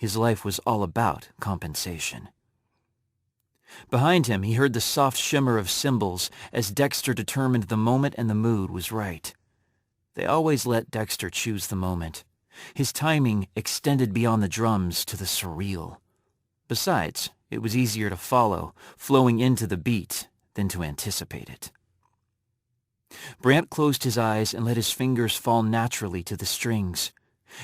His life was all about compensation. Behind him, he heard the soft shimmer of cymbals as Dexter determined the moment and the mood was right. They always let Dexter choose the moment. His timing extended beyond the drums to the surreal. Besides, it was easier to follow, flowing into the beat, than to anticipate it. Brant closed his eyes and let his fingers fall naturally to the strings.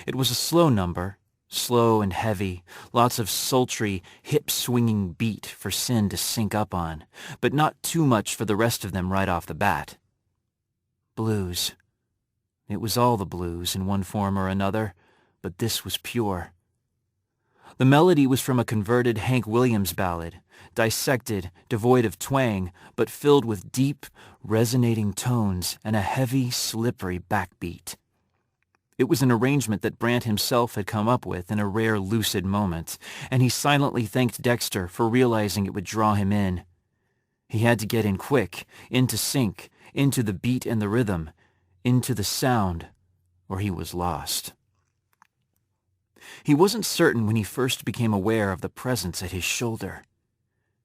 It was a slow number, slow and heavy, lots of sultry, hip-swinging beat for Sin to sync up on, but not too much for the rest of them right off the bat. Blues. It was all the blues in one form or another, but this was pure. The melody was from a converted Hank Williams ballad, dissected, devoid of twang, but filled with deep, resonating tones and a heavy, slippery backbeat. It was an arrangement that Brant himself had come up with in a rare lucid moment, and he silently thanked Dexter for realizing it would draw him in. He had to get in quick, into sync, into the beat and the rhythm, into the sound, or he was lost. He wasn't certain when he first became aware of the presence at his shoulder.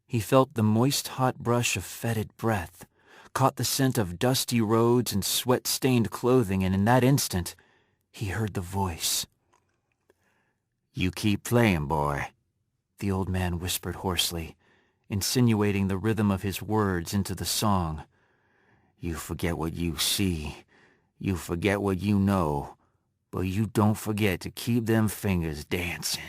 He felt the moist hot brush of fetid breath, caught the scent of dusty roads and sweat-stained clothing, and in that instant, he heard the voice. "You keep playing, boy," the old man whispered hoarsely, insinuating the rhythm of his words into the song. "You forget what you see. You forget what you know. But you don't forget to keep them fingers dancing."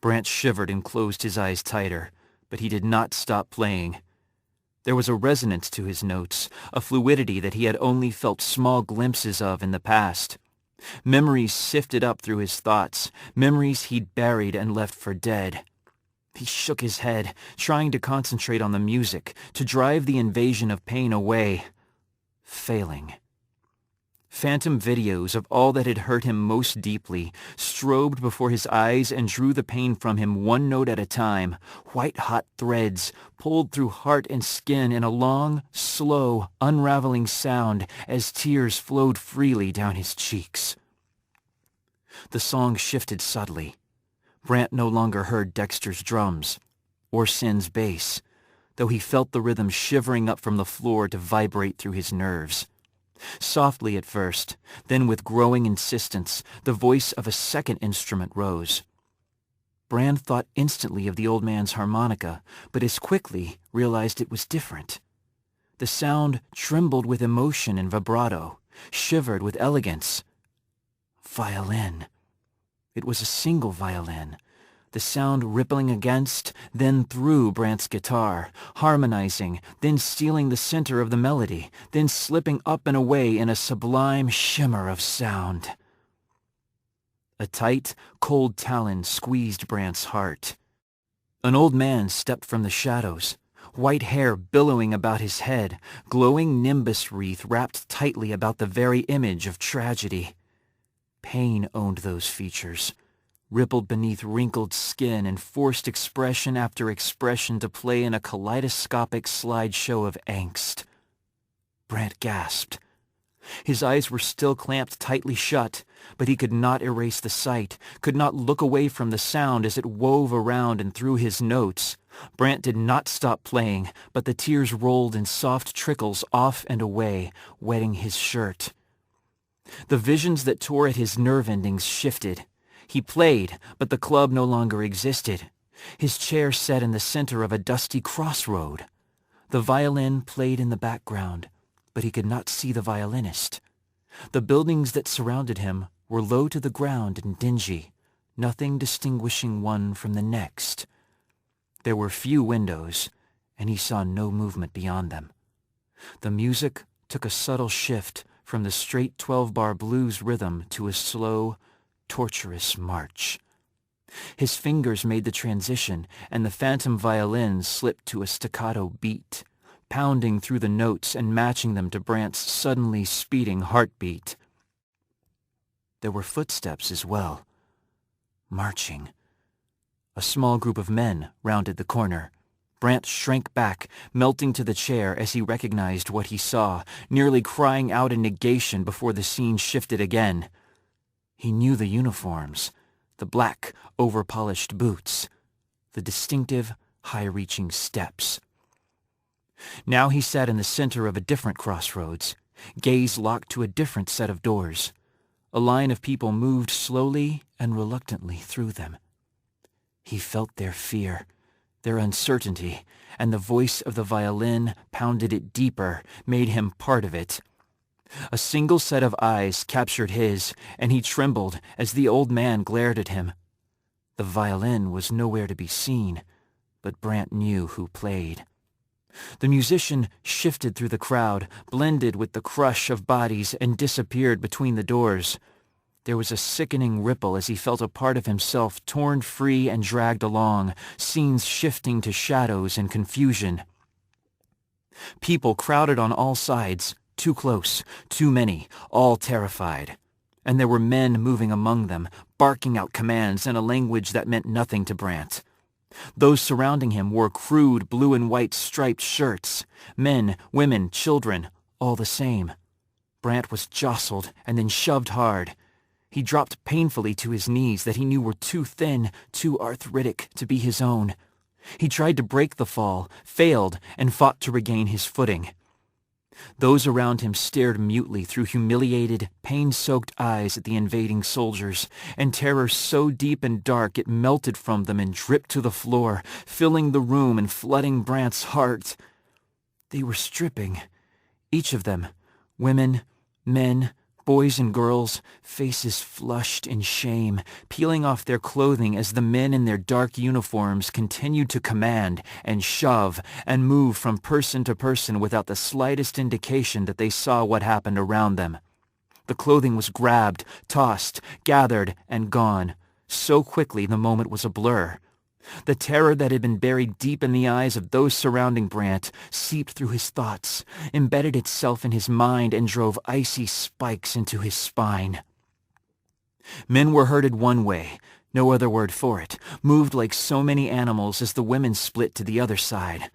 Brant shivered and closed his eyes tighter, but he did not stop playing. There was a resonance to his notes, a fluidity that he had only felt small glimpses of in the past. Memories sifted up through his thoughts, memories he'd buried and left for dead. He shook his head, trying to concentrate on the music, to drive the invasion of pain away. Failing. Phantom videos of all that had hurt him most deeply strobed before his eyes and drew the pain from him one note at a time, white-hot threads pulled through heart and skin in a long, slow, unraveling sound as tears flowed freely down his cheeks. The song shifted subtly. Brant no longer heard Dexter's drums, or Sin's bass, though he felt the rhythm shivering up from the floor to vibrate through his nerves. Softly at first, then with growing insistence, the voice of a second instrument rose. Brand thought instantly of the old man's harmonica, but as quickly realized it was different. The sound trembled with emotion and vibrato, shivered with elegance. Violin. It was a single violin, the sound rippling against, then through Brant's guitar, harmonizing, then stealing the center of the melody, then slipping up and away in a sublime shimmer of sound. A tight, cold talon squeezed Brant's heart. An old man stepped from the shadows, white hair billowing about his head, glowing nimbus wreath wrapped tightly about the very image of tragedy. Pain owned those features, rippled beneath wrinkled skin and forced expression after expression to play in a kaleidoscopic slideshow of angst. Brant gasped. His eyes were still clamped tightly shut, but he could not erase the sight, could not look away from the sound as it wove around and through his notes. Brant did not stop playing, but the tears rolled in soft trickles off and away, wetting his shirt. The visions that tore at his nerve endings shifted. He played, but the club no longer existed. His chair sat in the center of a dusty crossroad. The violin played in the background, but he could not see the violinist. The buildings that surrounded him were low to the ground and dingy, nothing distinguishing one from the next. There were few windows, and he saw no movement beyond them. The music took a subtle shift from the straight 12-bar blues rhythm to a slow, torturous march. His fingers made the transition, and the phantom violin slipped to a staccato beat, pounding through the notes and matching them to Brant's suddenly speeding heartbeat. There were footsteps as well. Marching. A small group of men rounded the corner. Brant shrank back, melting to the chair as he recognized what he saw, nearly crying out in negation before the scene shifted again. He knew the uniforms, the black, over-polished boots, the distinctive, high-reaching steps. Now he sat in the center of a different crossroads, gaze locked to a different set of doors. A line of people moved slowly and reluctantly through them. He felt their fear, their uncertainty, and the voice of the violin pounded it deeper, made him part of it. A single set of eyes captured his, and he trembled as the old man glared at him. The violin was nowhere to be seen, but Brant knew who played. The musician shifted through the crowd, blended with the crush of bodies, and disappeared between the doors. There was a sickening ripple as he felt a part of himself torn free and dragged along, scenes shifting to shadows and confusion. People crowded on all sides, too close, too many, all terrified. And there were men moving among them, barking out commands in a language that meant nothing to Brant. Those surrounding him wore crude blue and white striped shirts. Men, women, children, all the same. Brant was jostled and then shoved hard. He dropped painfully to his knees that he knew were too thin, too arthritic to be his own. He tried to break the fall, failed, and fought to regain his footing. Those around him stared mutely through humiliated, pain-soaked eyes at the invading soldiers, and terror so deep and dark it melted from them and dripped to the floor, filling the room and flooding Brant's heart. They were stripping, each of them, women, men, boys and girls, faces flushed in shame, peeling off their clothing as the men in their dark uniforms continued to command and shove and move from person to person without the slightest indication that they saw what happened around them. The clothing was grabbed, tossed, gathered, and gone. So quickly the moment was a blur. The terror that had been buried deep in the eyes of those surrounding Brant seeped through his thoughts, embedded itself in his mind, and drove icy spikes into his spine. Men were herded one way, no other word for it, moved like so many animals as the women split to the other side.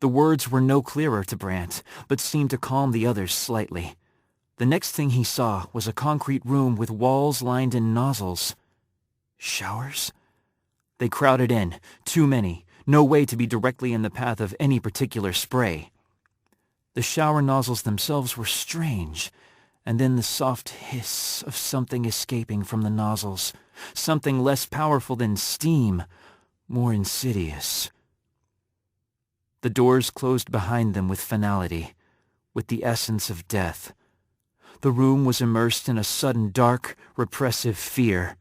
The words were no clearer to Brant, but seemed to calm the others slightly. The next thing he saw was a concrete room with walls lined in nozzles. Showers? They crowded in, too many, no way to be directly in the path of any particular spray. The shower nozzles themselves were strange, and then the soft hiss of something escaping from the nozzles, something less powerful than steam, more insidious. The doors closed behind them with finality, with the essence of death. The room was immersed in a sudden dark, repressive fear.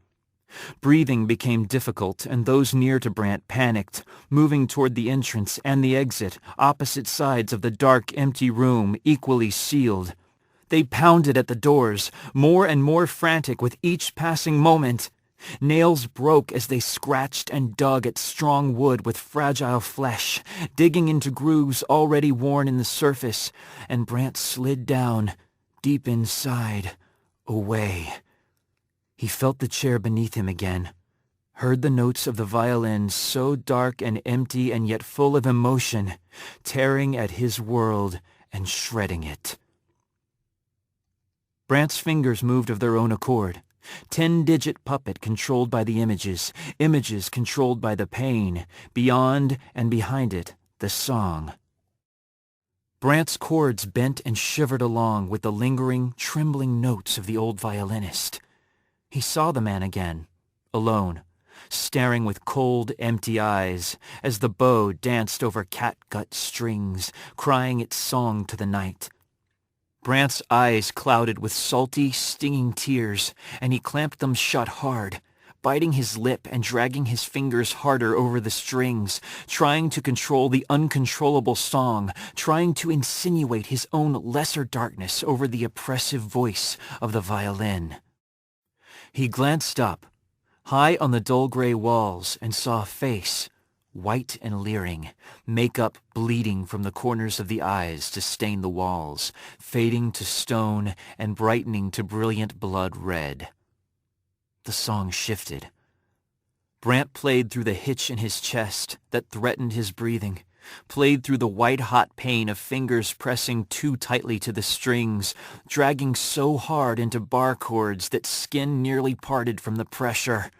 Breathing became difficult, and those near to Brant panicked, moving toward the entrance and the exit, opposite sides of the dark, empty room, equally sealed. They pounded at the doors, more and more frantic with each passing moment. Nails broke as they scratched and dug at strong wood with fragile flesh, digging into grooves already worn in the surface, and Brant slid down, deep inside, away. He felt the chair beneath him again, heard the notes of the violin so dark and empty and yet full of emotion, tearing at his world and shredding it. Brant's fingers moved of their own accord. 10-digit puppet controlled by the images, images controlled by the pain, beyond and behind it, the song. Brant's chords bent and shivered along with the lingering, trembling notes of the old violinist. He saw the man again, alone, staring with cold, empty eyes as the bow danced over catgut strings, crying its song to the night. Brant's eyes clouded with salty, stinging tears, and he clamped them shut hard, biting his lip and dragging his fingers harder over the strings, trying to control the uncontrollable song, trying to insinuate his own lesser darkness over the oppressive voice of the violin. He glanced up, high on the dull gray walls, and saw a face, white and leering, makeup bleeding from the corners of the eyes to stain the walls, fading to stone and brightening to brilliant blood red. The song shifted. Brant played through the hitch in his chest that threatened his breathing, played through the white-hot pain of fingers pressing too tightly to the strings, dragging so hard into bar chords that skin nearly parted from the pressure.